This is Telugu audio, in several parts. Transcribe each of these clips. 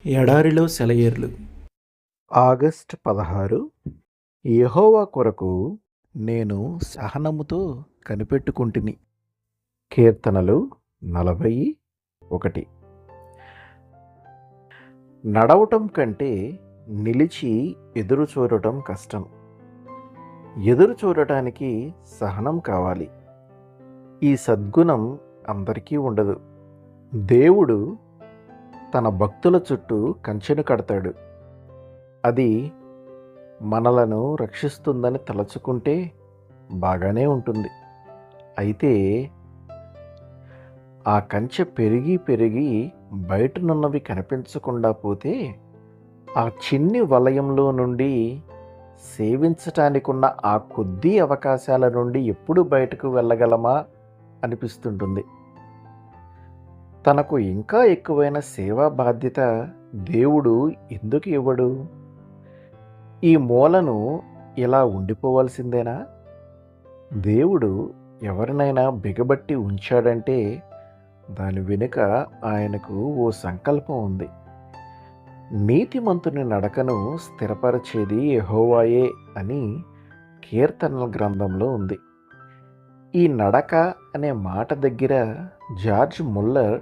ఎడారిలో సెలయేర్లు. ఆగస్ట్ 16. యెహోవా కొరకు నేను సహనముతో కనిపెట్టుకుంటుని. కీర్తనలు 41. నడవటం కంటే నిలిచి ఎదురు చూడటం కష్టం. ఎదురు చూడటానికి సహనం కావాలి. ఈ సద్గుణం అందరికీ ఉండదు. దేవుడు తన భక్తుల చుట్టూ కంచెను కడతాడు. అది మనలను రక్షిస్తుందని తలచుకుంటే బాగానే ఉంటుంది. అయితే ఆ కంచె పెరిగి పెరిగి బయటనున్నవి కనిపించకుండా పోతే ఆ చిన్ని వలయంలో నుండి సేవించటానికున్న ఆ కొద్ది అవకాశాల నుండి ఎప్పుడు బయటకు వెళ్ళగలమా అనిపిస్తుంటుంది. తనకు ఇంకా ఎక్కువైన సేవా బాధ్యత దేవుడు ఎందుకు ఇవ్వడు? ఈ మూలను ఇలా ఉండిపోవాల్సిందేనా? దేవుడు ఎవరినైనా బిగబట్టి ఉంచాడంటే దాని వెనుక ఆయనకు ఓ సంకల్పం ఉంది. నీతిమంతుని నడకను స్థిరపరిచేది యెహోవాయే అని కీర్తనల గ్రంథంలో ఉంది. ఈ నడక అనే మాట దగ్గర జార్జ్ ముల్లర్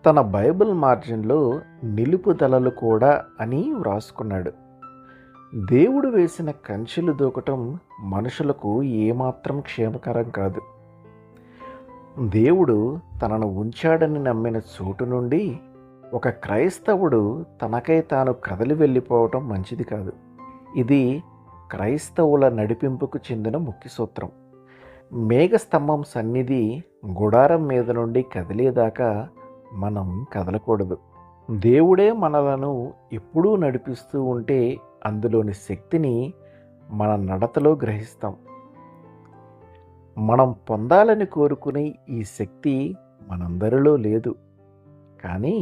తన బైబిల్ మార్జిన్లో నిలుపుదలలు కూడా అని వ్రాసుకున్నాడు. దేవుడు వేసిన కంచెలు దూకటం మనుషులకు ఏమాత్రం క్షేమకరం కాదు. దేవుడు తనను ఉంచాడని నమ్మిన చోటు నుండి ఒక క్రైస్తవుడు తనకై తాను కదలి వెళ్ళిపోవటం మంచిది కాదు. ఇది క్రైస్తవుల నడిపింపుకు చెందిన ముఖ్య సూత్రం. మేఘస్తంభం సన్నిధి గుడారం మీద నుండి కదిలేదాకా మనం కదలకూడదు. దేవుడే మనలను ఎప్పుడూ నడిపిస్తూ ఉంటే అందులోని శక్తిని మన నడతలో గ్రహిస్తాం. మనం పొందాలని కోరుకునే ఈ శక్తి మనందరిలో లేదు. కానీ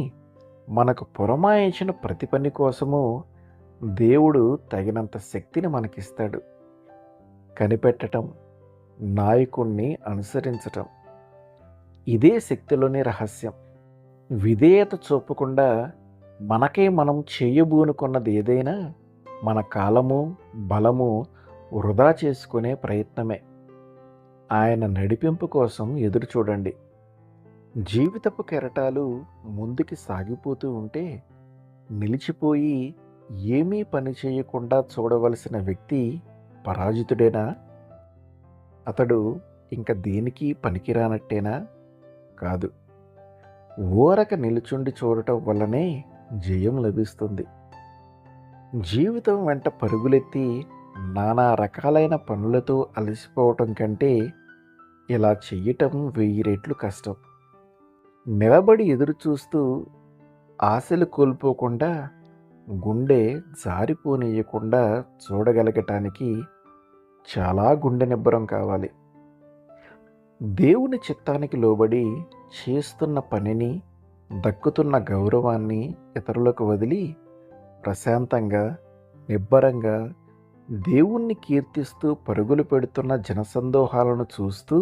మనకు పురమాయించిన ప్రతి పని కోసము దేవుడు తగినంత శక్తిని మనకిస్తాడు. కనిపెట్టటం, నాయకుణ్ణి అనుసరించటం, ఇదే శక్తిలోని రహస్యం. విధేయత చూపకుండా మనకై మనం చేయబూనుకున్నది ఏదైనా మన కాలము, బలము వృధా చేసుకునే ప్రయత్నమే. ఆయన నడిపింపు కోసం ఎదురు చూడండి. జీవితపు కెరటాలు ముందుకి సాగిపోతూ ఉంటే నిలిచిపోయి ఏమీ పని చేయకుండా చూడవలసిన వ్యక్తి పరాజితుడేనా? అతడు ఇంక దేనికి పనికిరానట్టేనా? కాదు. ఊరక నిలుచుండి చూడటం వల్లనే జయం లభిస్తుంది. జీవితం వెంట పరుగులెత్తి నానా రకాలైన పనులతో అలసిపోవటం కంటే ఇలా చెయ్యటం 1000 రెట్లు కష్టం. నిలబడి ఎదురు చూస్తూ ఆశలు కోల్పోకుండా, గుండె జారిపోనీయకుండా చూడగలగటానికి చాలా గుండె నిబ్బరం కావాలి. దేవుని చిత్తానికి లోబడి చేస్తున్న పనిని, దక్కుతున్న గౌరవాన్ని ఇతరులకు వదిలి ప్రశాంతంగా, నిబ్బరంగా దేవుణ్ణి కీర్తిస్తూ పరుగులు పెడుతున్న జనసందోహాలను చూస్తూ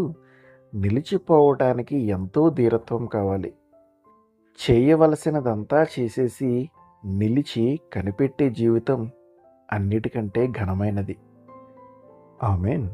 నిలిచిపోవటానికి ఎంతో ధీరత్వం కావాలి. చేయవలసినదంతా చేసేసి నిలిచి కనిపెట్టే జీవితం అన్నిటికంటే ఘనమైనది. ఆమేన్.